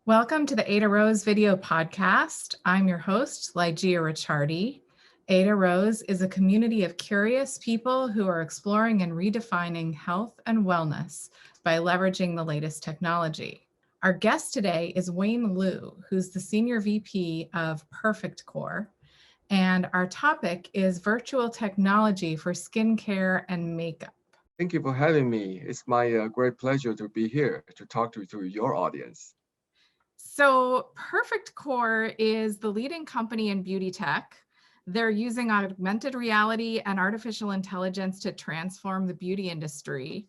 Welcome to the AdaRose video podcast. I'm your host, Lygeia Ricciardi. AdaRose is a community of curious people who are exploring and redefining health and wellness by leveraging the latest technology. Our guest today is Wayne Liu, who's the Senior VP of Perfect Corp, and our topic is virtual technology for skincare and makeup. Thank you for having me. It's my great pleasure to be here to talk to your audience. So Perfect Corp is the leading company in beauty tech. They're using augmented reality and artificial intelligence to transform the beauty industry.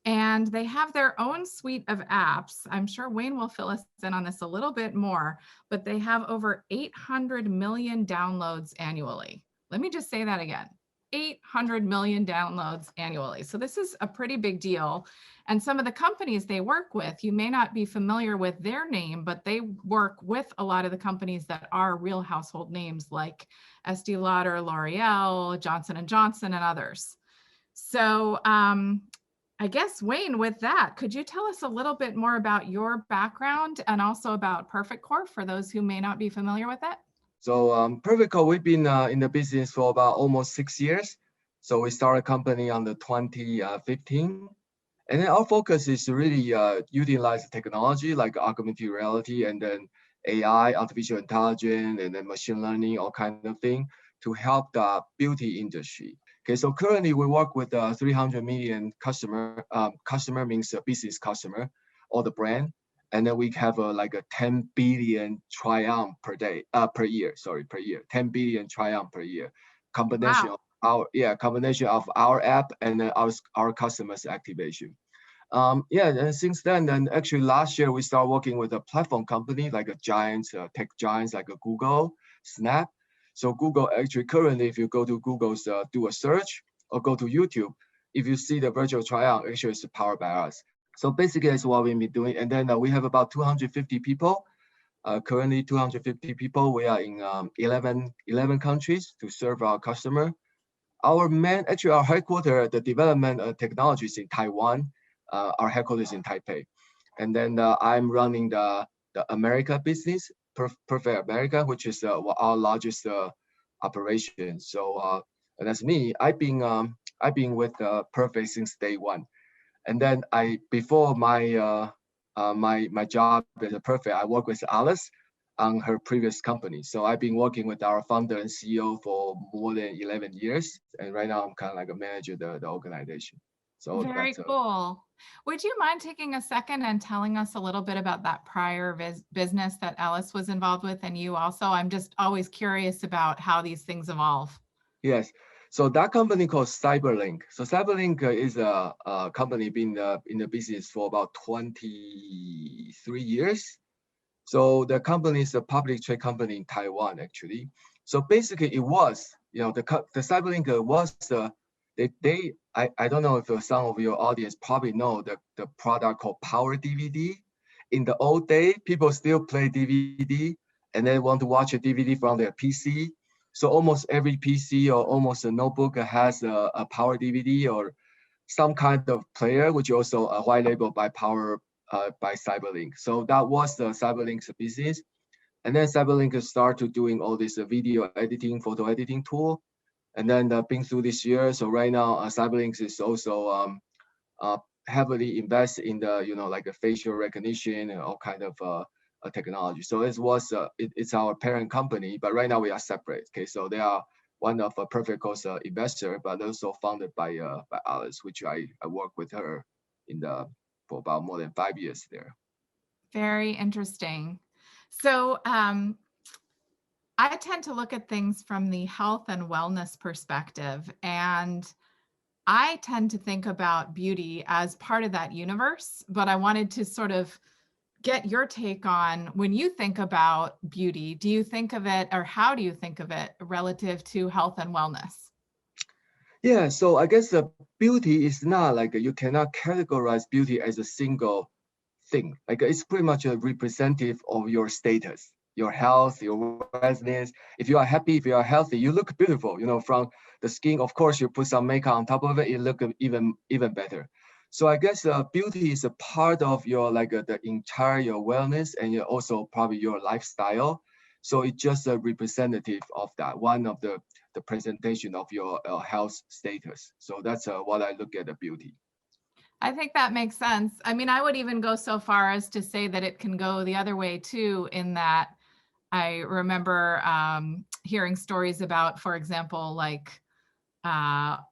And they have their own suite of apps. I'm sure Wayne will fill us in on this a little bit more, but they have over 800 million downloads annually. Let me just say that again. 800 million downloads annually. So this is a pretty big deal. And some of the companies they work with, you may not be familiar with their name, but they work with a lot of the companies that are real household names like Estee Lauder, L'Oreal, Johnson & Johnson, and others. So I guess, Wayne, with that, could you tell us a little bit more about your background and also about Perfect Corp for those who may not be familiar with it? So Perfect Corp, we've been in the business for about almost 6 years. So we started a company on the 2015. And then our focus is to really utilize technology like augmented reality and then AI, artificial intelligence, and then machine learning, all kind of thing to help the beauty industry. Okay, so currently we work with 300 million customer. Customer means a business customer or the brand. And then we have like a 10 billion triumph per year, 10 billion triumph per year. Combination Wow. combination of our app and our customers activation. And since then actually last year we started working with a platform company like a tech giants like a Google, Snap. So Google actually currently, if you go to Google's do a search or go to YouTube, if you see the virtual triumph, actually it's powered by us. So basically that's what we've been doing. And then we have about 250 people. Currently 250 people. We are in 11 countries to serve our customer. Our headquarters, the development technology is in Taiwan. Our headquarters in Taipei. And then I'm running the America business, Perfect America, which is our largest operation. So and that's me. I've been with Perfect since day one. And then before my my job as a Perfect, I worked with Alice on her previous company. So I've been working with our founder and CEO for more than 11 years. And right now I'm kind of like a manager of the organization. So Very cool. Would you mind taking a second and telling us a little bit about that prior business that Alice was involved with and you also? I'm just always curious about how these things evolve. Yes. So that company called Cyberlink. So Cyberlink is a company been in the business for about 23 years. So the company is a public trade company in Taiwan, actually. So basically it was, the Cyberlink was I don't know if some of your audience probably know the product called Power DVD. In the old day, people still play DVD and they want to watch a DVD from their PC. So almost every PC or almost a notebook has a Power DVD or some kind of player, which also a white label by Cyberlink. So that was the Cyberlink's business. And then Cyberlink started doing all this video editing, photo editing tool. And then been through this year. So right now, Cyberlinks is also heavily invested in the, like a facial recognition and all kind of technology. So it's our parent company, but right now we are separate. Okay, so they are one of Perfect Corp's investor, but also founded by Alice, which I work with her for about more than 5 years there. Very interesting. So I tend to look at things from the health and wellness perspective, and I tend to think about beauty as part of that universe, but I wanted to sort of get your take on when you think about beauty, do you think of it or how do you think of it relative to health and wellness? Yeah, so I guess the beauty is not like you cannot categorize beauty as a single thing. Like it's pretty much a representative of your status, your health, your wellness. If you are happy, if you are healthy, you look beautiful. From the skin, of course, you put some makeup on top of it, it look even better. So I guess beauty is a part of your the entire your wellness and also probably your lifestyle. So it's just a representative of that, one of the presentation of your health status. So that's what I look at the beauty. I think that makes sense. I mean, I would even go so far as to say that it can go the other way too, in that I remember hearing stories about, for example, like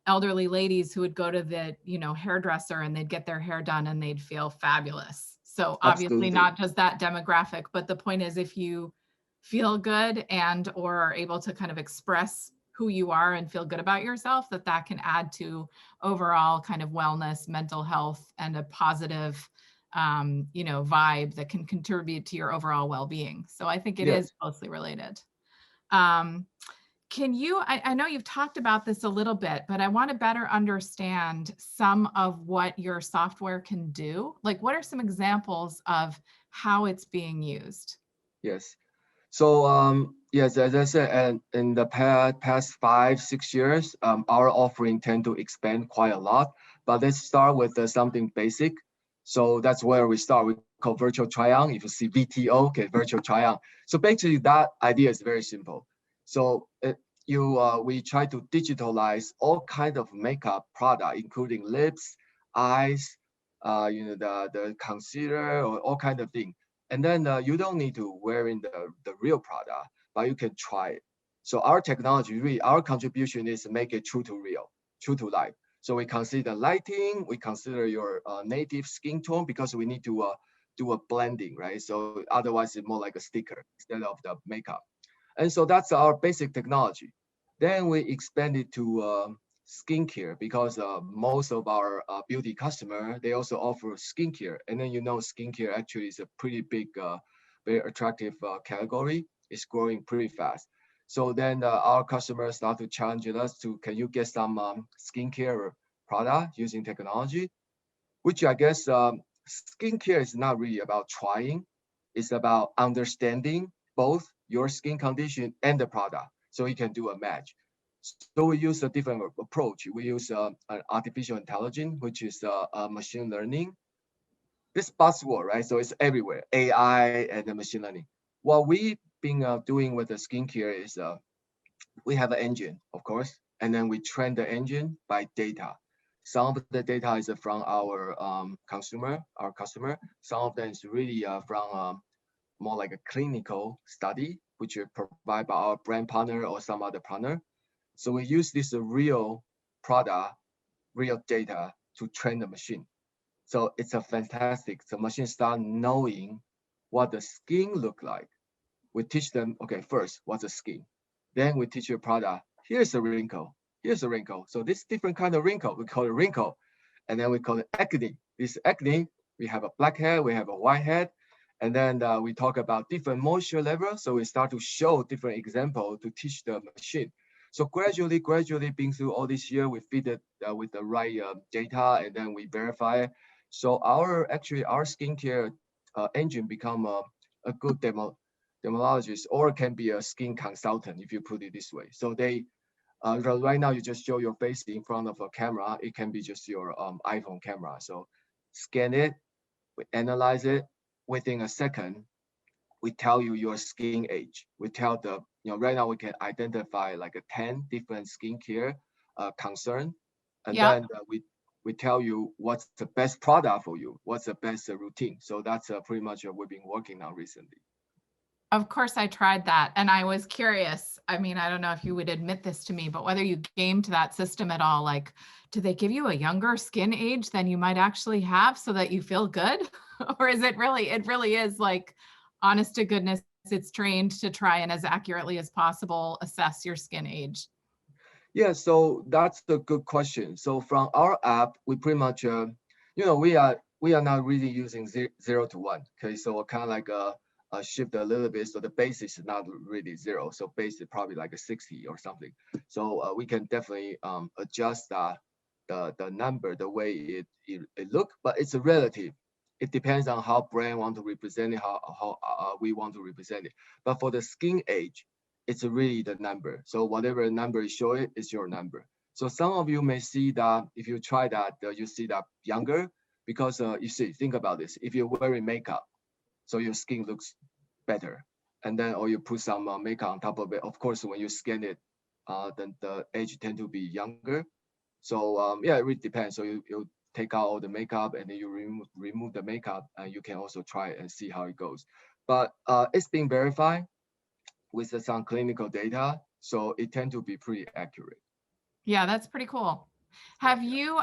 elderly ladies who would go to the, hairdresser and they'd get their hair done and they'd feel fabulous. So obviously Absolutely. not just that demographic, but the point is if you feel good and or are able to kind of express who you are and feel good about yourself, that can add to overall kind of wellness, mental health, and a positive vibe that can contribute to your overall well-being. So I think it is Yes. closely related. Um, can you, I know you've talked about this a little bit, but I want to better understand some of what your software can do. Like, what are some examples of how it's being used? Yes. So yes, as I said, and in the past 5-6 years, our offering tend to expand quite a lot. But let's start with something basic. So that's where we start. We call virtual try-on. If you see VTO, okay, virtual try-on. So basically, that idea is very simple. So we try to digitalize all kind of makeup product, including lips, eyes, the concealer, or all kind of thing. And then you don't need to wear in the real product, but you can try it. So our technology, really, our contribution is to make it true to real, true to life. So we consider lighting, we consider your native skin tone because we need to do a blending, right? So otherwise it's more like a sticker instead of the makeup. And so that's our basic technology. Then we expanded to skincare because most of our beauty customer, they also offer skincare. And then skincare actually is a pretty big, very attractive category. It's growing pretty fast. So then our customers start to challenge us to, can you get some skincare product using technology? Which I guess skincare is not really about trying. It's about understanding both your skin condition and the product, so you can do a match. So we use a different approach. We use an artificial intelligence, which is machine learning. This buzzword, right? So it's everywhere, AI and the machine learning. What we've been doing with the skincare is we have an engine, of course, and then we train the engine by data. Some of the data is from our our customer. Some of them is really from more like a clinical study, which are provided by our brand partner or some other partner. So we use this real product, real data to train the machine. So it's a fantastic. The machine start knowing what the skin look like. We teach them, okay, first, what's the skin? Then we teach your product, here's a wrinkle, here's a wrinkle. So this different kind of wrinkle, we call it wrinkle. And then we call it acne. This acne, we have a black head, we have a white head. And then we talk about different moisture level. So we start to show different example to teach the machine. So gradually being through all this year, we feed it with the right data and then we verify. So our skincare engine become a good dermatologist or can be a skin consultant if you put it this way. So they right now you just show your face in front of a camera. It can be just your iPhone camera. So scan it, we analyze it. Within a second, we tell you your skin age. We tell right now we can identify like a 10 different skincare concern, and Yeah. then we tell you what's the best product for you, what's the best routine. So that's pretty much what we've been working on recently. Of course, I tried that. And I was curious. I mean, I don't know if you would admit this to me, but whether you gamed that system at all, like, do they give you a younger skin age than you might actually have so that you feel good? Or is it really is like, honest to goodness, it's trained to try and as accurately as possible assess your skin age? Yeah, so that's a good question. So from our app, we pretty much, we are not really using 0 to 1. Okay, so kind of like shift a little bit. So the base is not really 0. So base is probably like a 60 or something. So we can definitely adjust the number, the way it look, but it's a relative. It depends on how brand want to represent it, how we want to represent it. But for the skin age, it's really the number. So whatever number you show it is your number. So some of you may see that if you try that, you see that younger because you see, think about this. If you're wearing makeup, so your skin looks better. And then, or you put some makeup on top of it. Of course, when you scan it, then the age tend to be younger. So yeah, it really depends. So you take out all the makeup and then you remove the makeup, and you can also try it and see how it goes. But it's been verified with some clinical data, so it tend to be pretty accurate. Yeah, that's pretty cool. Yeah, Have you,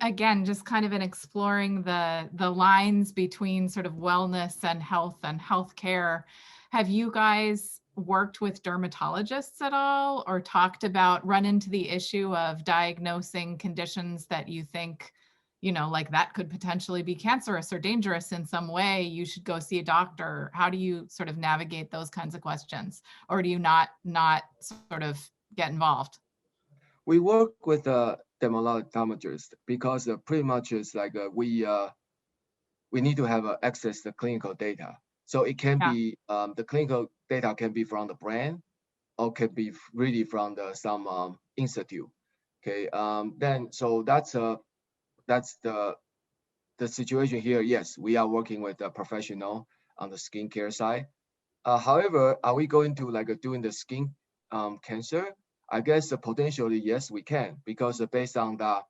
again, just kind of in exploring the lines between sort of wellness and healthcare, have you guys worked with dermatologists at all, or talked about, run into the issue of diagnosing conditions that you think, like that could potentially be cancerous or dangerous in some way, you should go see a doctor? How do you sort of navigate those kinds of questions? Or do you not sort of get involved? we work with a dermatologist because pretty much it's like we need to have access to clinical data. So it can Yeah, be the clinical data can be from the brand or can be really from some institute. Okay, then so that's the situation here. Yes, we are working with a professional on the skincare side. However, are we going to like doing the skin cancer? I guess potentially yes, we can, because based on the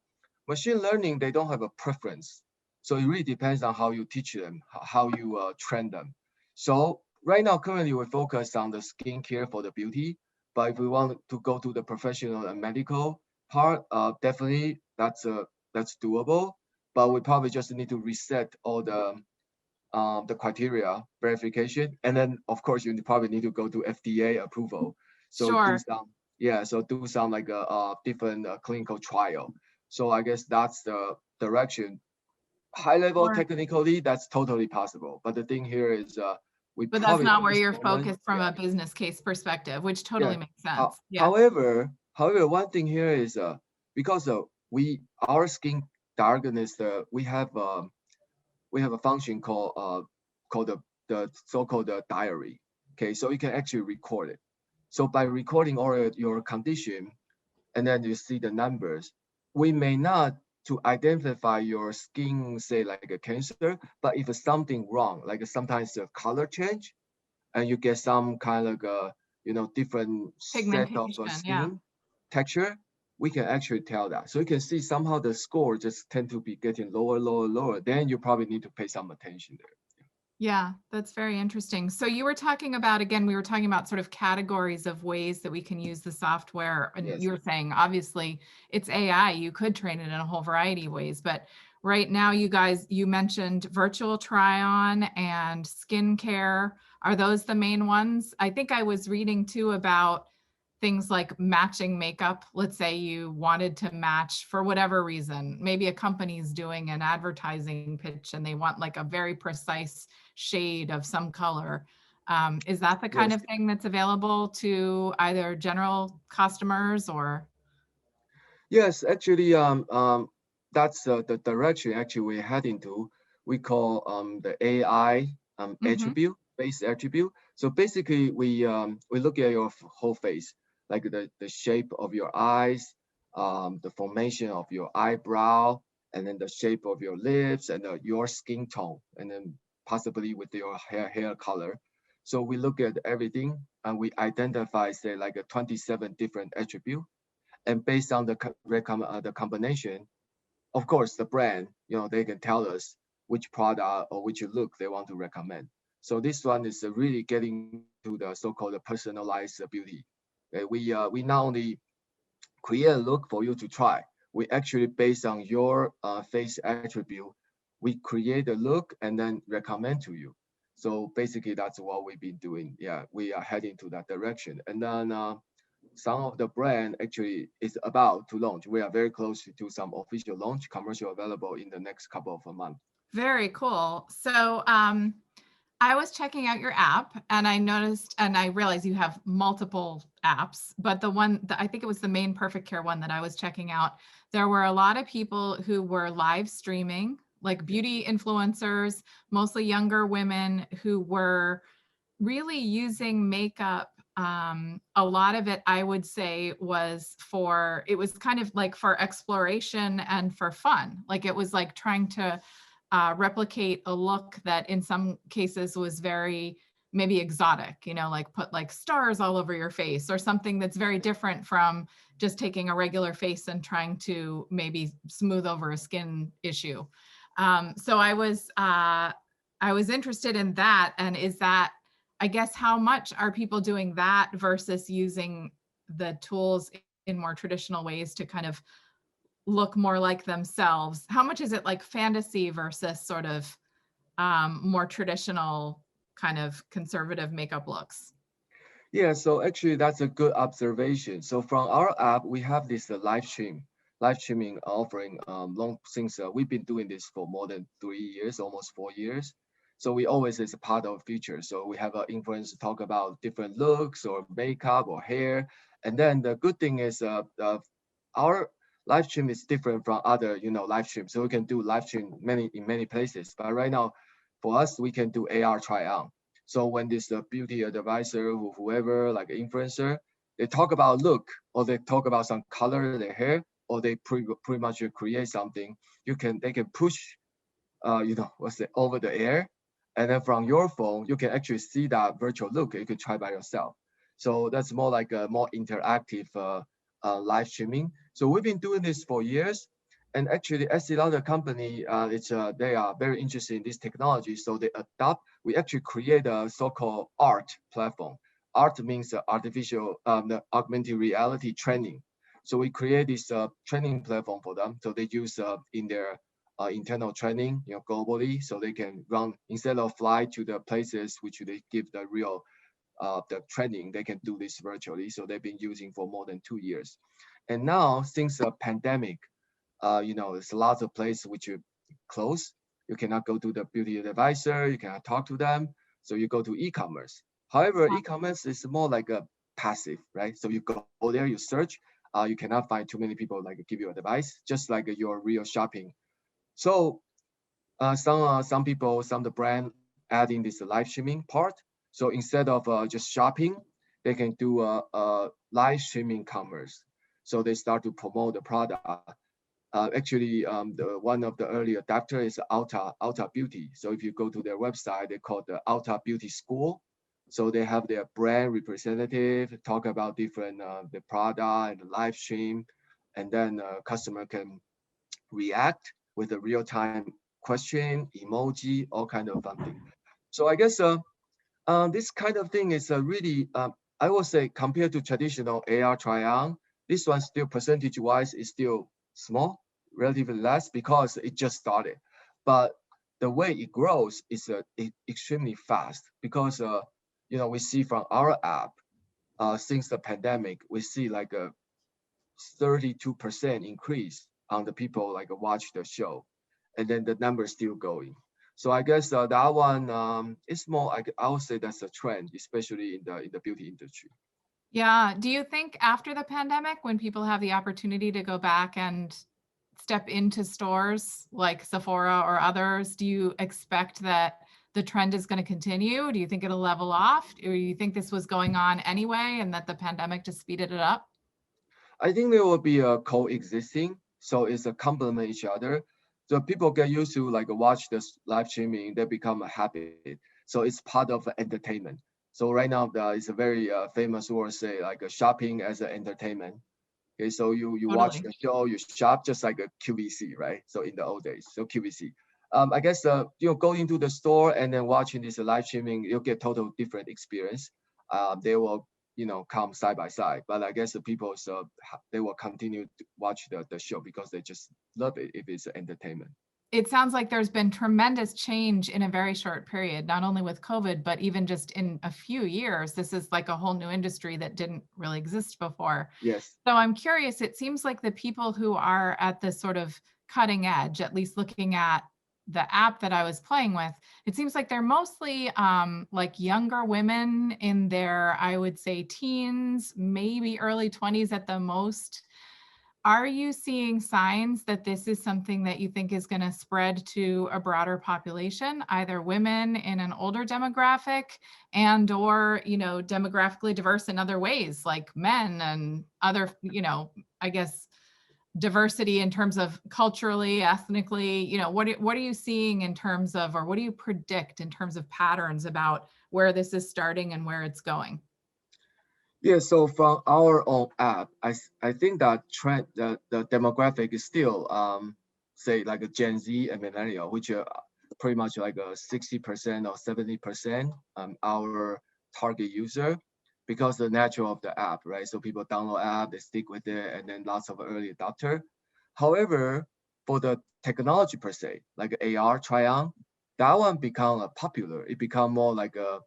machine learning, they don't have a preference. So it really depends on how you teach them, how you train them. So right now, currently we focus on the skincare for the beauty, but if we want to go to the professional and medical part, definitely that's doable. But we probably just need to reset all the criteria verification, and then of course you probably need to go to FDA approval. So do sure. some yeah, so do some like a different clinical trial. So I guess that's the direction. High level Sure. technically, that's totally possible. But the thing here is we But that's probably not at where this you're moment, focused from yeah, a business case perspective, which yeah. totally makes sense. Yeah. However, one thing here is because we our skin diagnosis we have a function called the so-called diary. Okay, so you can actually record it. So by recording all your condition, and then you see the numbers, we may not to identify your skin, say like a cancer, but if something wrong, like sometimes the color change, and you get some kind of different set of Pigmentation. Yeah. skin texture, we can actually tell that. So you can see somehow the score just tend to be getting lower, lower, lower. Then you probably need to pay some attention there. Yeah, that's very interesting. So you were talking about, again, we were talking about sort of categories of ways that we can use the software. And Yes. you were saying, obviously, it's AI. You could train it in a whole variety of ways. But right now, you mentioned virtual try-on and skincare. Are those the main ones? I think I was reading too about things like matching makeup. Let's say you wanted to match for whatever reason. Maybe a company's doing an advertising pitch and they want like a very precise shade of some color. Is that the kind Yes. of thing that's available to either general customers or? Yes, actually, that's the direction actually we're heading to. We call the AI Mhm. based attribute. So basically, we look at your whole face, like the shape of your eyes, the formation of your eyebrow, and then the shape of your lips and your skin tone, and then possibly with your hair color. So we look at everything and we identify, say, like a 27 different attributes, and based on the combination, of course, the brand, they can tell us which product or which look they want to recommend. So this one is really getting to the so-called personalized beauty. We not only create a look for you to try, we actually based on your face attribute, we create a look and then recommend to you. So basically, that's what we've been doing. Yeah, we are heading to that direction, and then some of the brand actually is about to launch. We are very close to some official launch, commercial available in the next couple of months. Very cool. So I was checking out your app and I noticed, and I realized you have multiple apps, but the one that I think it was the main Perfect Care one that I was checking out, there were a lot of people who were live streaming, like Yeah. beauty influencers, mostly younger women who were really using makeup A lot of it, I would say, it was kind of like for exploration and for fun. Like it was like trying to replicate a look that in some cases was very maybe exotic, like put like stars all over your face or something that's very different from just taking a regular face and trying to maybe smooth over a skin issue. So I was interested in that. And is that, I guess, how much are people doing that versus using the tools in more traditional ways to kind of look more like themselves? How much is it like fantasy versus sort of more traditional kind of conservative makeup looks? Yeah, so actually that's a good observation. So from our app, we have this live streaming offering long since we've been doing this for more than 3 years, almost 4 years. So we always is a part of feature. So we have an influencer talk about different looks or makeup or hair. And then the good thing is our live stream is different from other, live streams. So we can do live stream in many places. But right now, for us, we can do AR try on. So when this beauty advisor or whoever, like an influencer, they talk about look or they talk about some color in their hair or they pretty much create something, they can push, over the air, and then from your phone you can actually see that virtual look. You could try by yourself. So that's more like a more interactive live streaming. So we've been doing this for years. And actually, Estee Lauder company, they are very interested in this technology, so they adopt. We actually create a so-called art platform. Art means the augmented reality training. So we create this training platform for them. So they use in their internal training, globally, so they can run instead of fly to the places which they give the real the training. They can do this virtually. So they've been using for more than 2 years. And now, since the pandemic, there's lots of places which you close. You cannot go to the beauty advisor. You cannot talk to them. So you go to e-commerce. However, e-commerce is more like a passive, right? So you go there, you search. You cannot find too many people like give you advice, just like your real shopping. So some people, some of the brand adding this live streaming part. So instead of just shopping, they can do a live streaming commerce. So they start to promote the product. Actually, one of the early adapter is Alta Beauty. So if you go to their website, they call the Alta Beauty School. So they have their brand representative talk about different the product and the live stream, and then customer can react with a real time question, emoji, all kind of fun thing. So I guess this kind of thing is really, I would say, compared to traditional AR try-on, this one still percentage-wise is still small, relatively less because it just started. But the way it grows is extremely fast because, we see from our app, since the pandemic, we see like a 32% increase on the people like watch the show, and then the number is still going. So I guess that one is more. I would say that's a trend, especially in the beauty industry. Yeah. Do you think after the pandemic, when people have the opportunity to go back and step into stores like Sephora or others, do you expect that the trend is going to continue? Do you think it'll level off? Or do you think this was going on anyway and that the pandemic just speeded it up? I think they will be coexisting, so it's a complement each other. So people get used to like watch this live streaming, they become a habit. So it's part of entertainment. So right now, it's a very famous word say like shopping as an entertainment. Okay, so you watch Totally. the show, you shop just like a QVC, right? So in the old days, so QVC. I guess going to the store and then watching this live streaming, you'll get total different experience. They will come side by side, but I guess the people they will continue to watch the show because they just love it if it's entertainment. It sounds like there's been tremendous change in a very short period, not only with COVID, but even just in a few years. This is like a whole new industry that didn't really exist before. Yes. So I'm curious, it seems like the people who are at the sort of cutting edge, at least looking at the app that I was playing with, it seems like they're mostly like younger women in their, I would say, teens, maybe early 20s at the most. Are you seeing signs that this is something that you think is going to spread to a broader population, either women in an older demographic and or, demographically diverse in other ways, like men and other, I guess diversity in terms of culturally, ethnically, what are you seeing in terms of, or what do you predict in terms of patterns about where this is starting and where it's going? Yeah, so from our own app, I think that trend, the demographic is still, say like a Gen Z and millennial, which are pretty much like a 60% or 70% our target user, because the nature of the app, right? So people download app, they stick with it, and then lots of early adopter. However, for the technology per se, like AR try on, that one become popular. It become more like a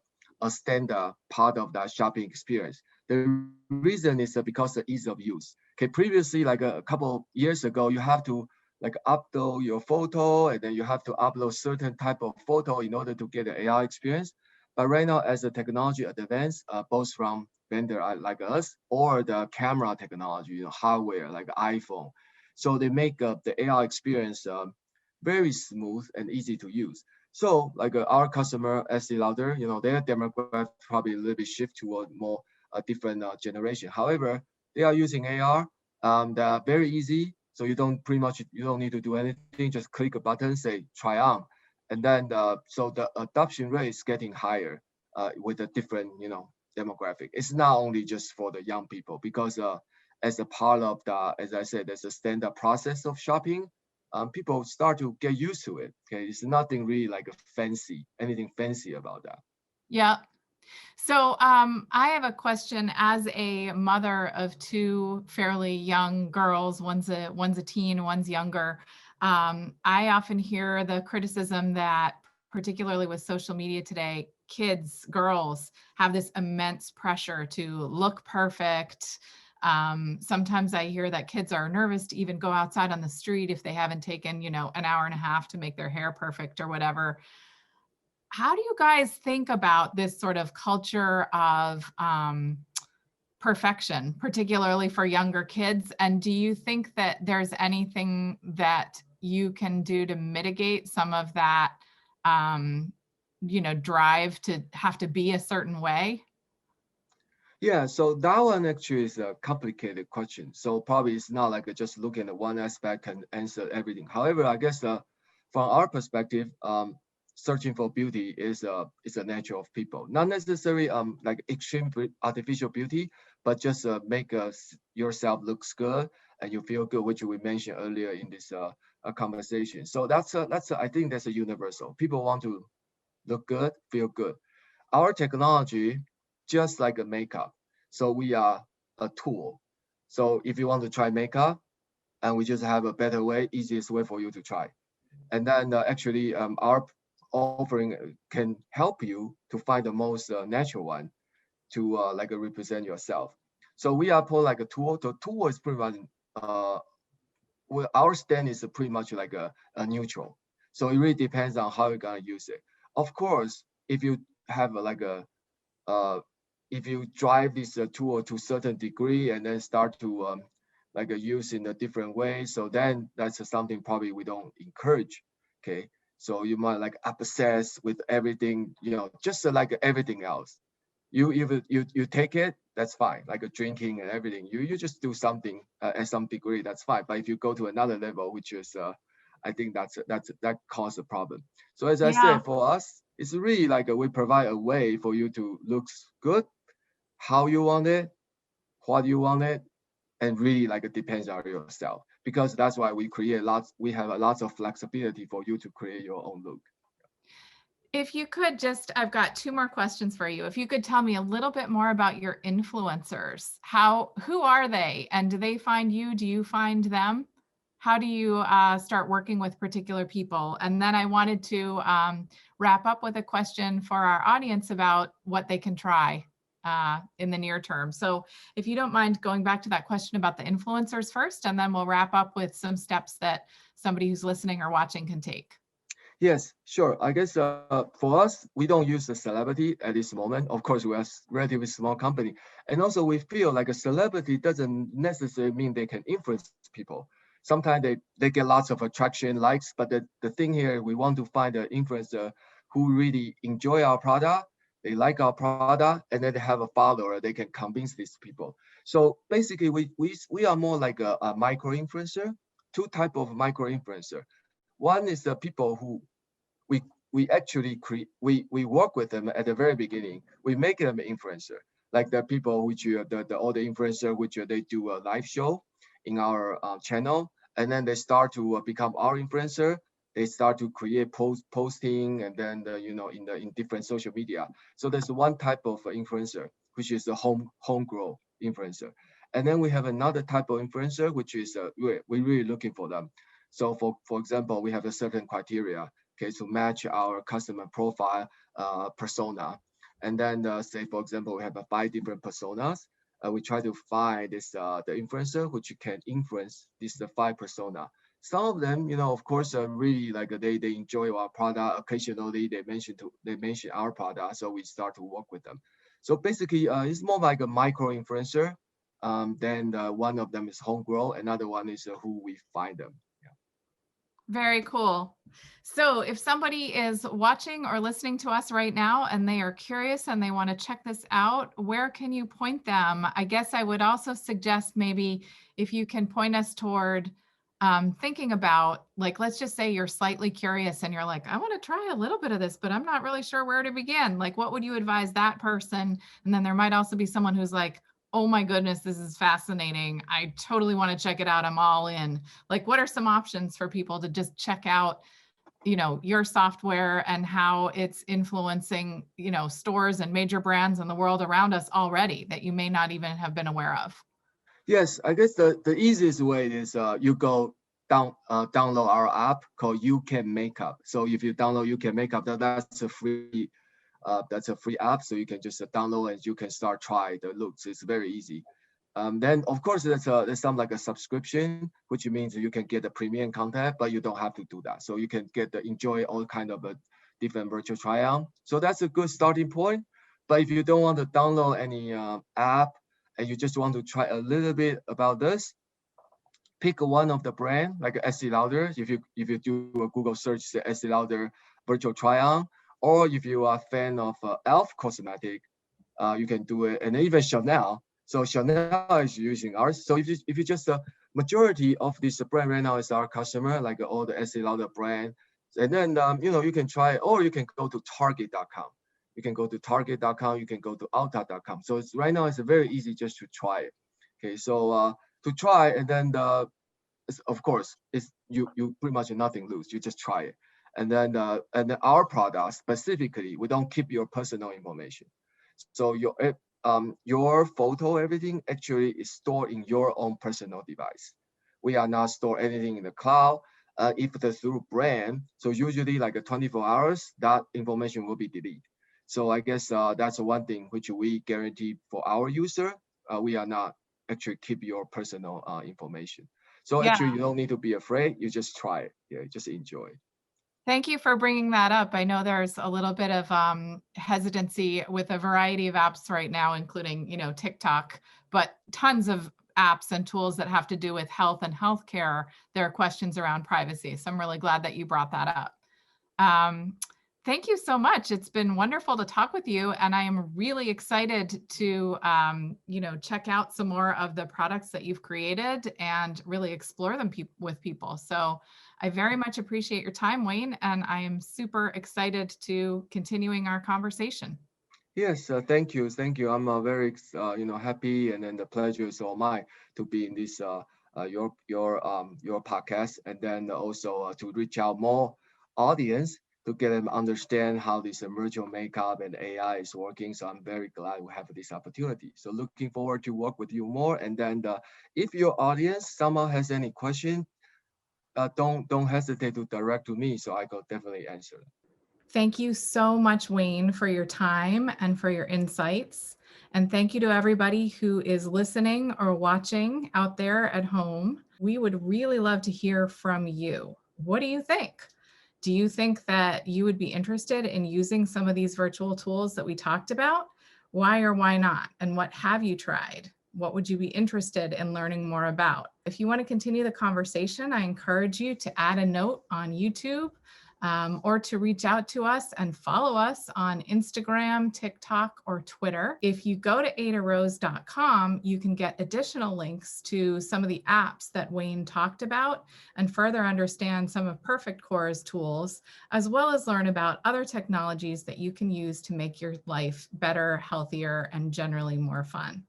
standard part of that shopping experience. The reason is because of ease of use. Okay, previously, like a couple years ago, you have to like upload your photo, and then you have to upload certain type of photo in order to get the AR experience. But right now, as the technology advance, both from vendor like us or the camera technology, hardware like iPhone, so they make the AR experience very smooth and easy to use. So like our customer, Estee Lauder, their demographic probably a little bit shift toward more a different generation. However, they are using AR. They are very easy. So you don't need to do anything. Just click a button, say try on, and then so the adoption rate is getting higher with a different demographic. It's not only just for the young people, because as a part of the, as I said, there's a standard process of shopping. People start to get used to it. Okay, it's nothing really like anything fancy about that. Yeah. So I have a question as a mother of two fairly young girls. One's a teen, one's younger. I often hear the criticism that, particularly with social media today, kids, girls have this immense pressure to look perfect. Sometimes I hear that kids are nervous to even go outside on the street if they haven't taken, an hour and a half to make their hair perfect or whatever. How do you guys think about this sort of culture of perfection, particularly for younger kids? And do you think that there's anything that you can do to mitigate some of that, drive to have to be a certain way? Yeah, so that one actually is a complicated question. So probably it's not like just looking at one aspect can answer everything. However, I guess from our perspective, searching for beauty is a nature of people. Not necessarily like extreme artificial beauty, but just make yourself looks good and you feel good, which we mentioned earlier in this conversation. So I think that's a universal. People want to look good, feel good. Our technology, just like a makeup. So we are a tool. So if you want to try makeup, and we just have a better way, easiest way for you to try. And then actually our offering can help you to find the most natural one to like represent yourself. So we are put like a tool. The tool is pretty much, our stand is pretty much like a neutral. So it really depends on how you're gonna use it. Of course, if you have like uh, if you drive this tool to a certain degree and then start to like use in a different way, so then that's something probably we don't encourage. Okay, so you might like obsess with everything, just like everything else. You take it, that's fine. Like a drinking and everything, you just do something at some degree, that's fine. But if you go to another level, which is I think that causes a problem. So as I Yeah. said, for us, it's really like we provide a way for you to look good, how you want it, what you want it, and really like it depends on yourself. Because that's why we have a lot of flexibility for you to create your own look. If you could I've got two more questions for you. If you could tell me a little bit more about your influencers, who are they? And do they find you? Do you find them? How do you start working with particular people? And then I wanted to wrap up with a question for our audience about what they can try in the near term. So if you don't mind going back to that question about the influencers first, and then we'll wrap up with some steps that somebody who's listening or watching can take. Yes, sure. I guess for us, we don't use the celebrity at this moment. Of course, we are relatively small company, and also we feel like a celebrity doesn't necessarily mean they can influence people. Sometimes they get lots of attraction, likes, but the thing here, we want to find an influencer who really enjoy our product, they like our product, and then they have a follower. They can convince these people. So basically, we are more like a micro influencer. Two type of micro influencer. One is the people who we we actually create we work with them at the very beginning. We make them influencer, like the people which the all the influencer which they do a live show in our channel, and then they start to become our influencer. They start to create posting, and then in different social media. So there's one type of influencer which is a homegrown influencer, and then we have another type of influencer which is we're really looking for them. So for example, we have a certain criteria, okay, to match our customer profile persona. And then say, for example, we have 5 different personas. We try to find this the influencer which can influence this the 5 persona. Some of them, of course, really like they enjoy our product. Occasionally, they mention our product, so we start to work with them. So basically, it's more like a micro influencer. Then one of them is homegrown, another one is who we find them. Very cool. So if somebody is watching or listening to us right now and they are curious and they want to check this out, where can you point them? I guess I would also suggest maybe if you can point us toward thinking about, like, let's just say you're slightly curious and you're like, I want to try a little bit of this, but I'm not really sure where to begin. Like, what would you advise that person? And then there might also be someone who's like, oh my goodness, this is fascinating. I totally want to check it out. I'm all in. Like, what are some options for people to just check out, your software and how it's influencing, stores and major brands in the world around us already that you may not even have been aware of? Yes, I guess the easiest way is you go download our app called You Can Makeup. So if you download You Can Makeup, that's a free app. So you can just download and you can start try the looks. It's very easy. Then of course there's some like a subscription, which means you can get the premium content, but you don't have to do that. So you can enjoy all kind of different virtual try on. So that's a good starting point. But if you don't want to download any app and you just want to try a little bit about this, pick one of the brand like Estee Lauder. If you do a Google search, say Estee Lauder virtual try on, or if you are a fan of Elf cosmetic, you can do it, and even Chanel. So Chanel is using ours. So if you just majority of this brand right now is our customer, like all the Estee Lauder brand, and then you can try, or you can go to Target.com. You can go to Target.com. You can go to Ulta.com. So right now it's very easy just to try it. Okay, so to try, and then of course it's you pretty much nothing lose. You just try it, and then our product specifically, we don't keep your personal information. So your photo, everything actually is stored in your own personal device. We are not store anything in the cloud. If the through brand, so usually like a 24 hours, that information will be deleted. So I guess that's one thing which we guarantee for our user. We are not actually keep your personal information. So Yeah. actually, you don't need to be afraid. You just try it. Yeah, just enjoy. Thank you for bringing that up. I know there's a little bit of hesitancy with a variety of apps right now, including, TikTok, but tons of apps and tools that have to do with health and healthcare. There are questions around privacy. So I'm really glad that you brought that up. Thank you so much. It's been wonderful to talk with you. And I am really excited to, check out some more of the products that you've created and really explore them with people. So I very much appreciate your time, Wayne, and I am super excited to continuing our conversation. Yes, thank you. I'm very happy, and then the pleasure is all mine to be in this your podcast, and then also to reach out more audience to get them understand how this virtual makeup and AI is working. So I'm very glad we have this opportunity. So looking forward to work with you more. And then if your audience somehow has any question, don't hesitate to direct to me, so I could definitely answer. Thank you so much, Wayne, for your time and for your insights. And thank you to everybody who is listening or watching out there at home. We would really love to hear from you. What do you think? Do you think that you would be interested in using some of these virtual tools that we talked about? Why or why not? And what have you tried? What would you be interested in learning more about? If you want to continue the conversation, I encourage you to add a note on YouTube or to reach out to us and follow us on Instagram, TikTok, or Twitter. If you go to adarose.com, you can get additional links to some of the apps that Wayne talked about and further understand some of Perfect Corp's tools, as well as learn about other technologies that you can use to make your life better, healthier, and generally more fun.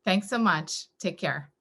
Thanks so much. Take care.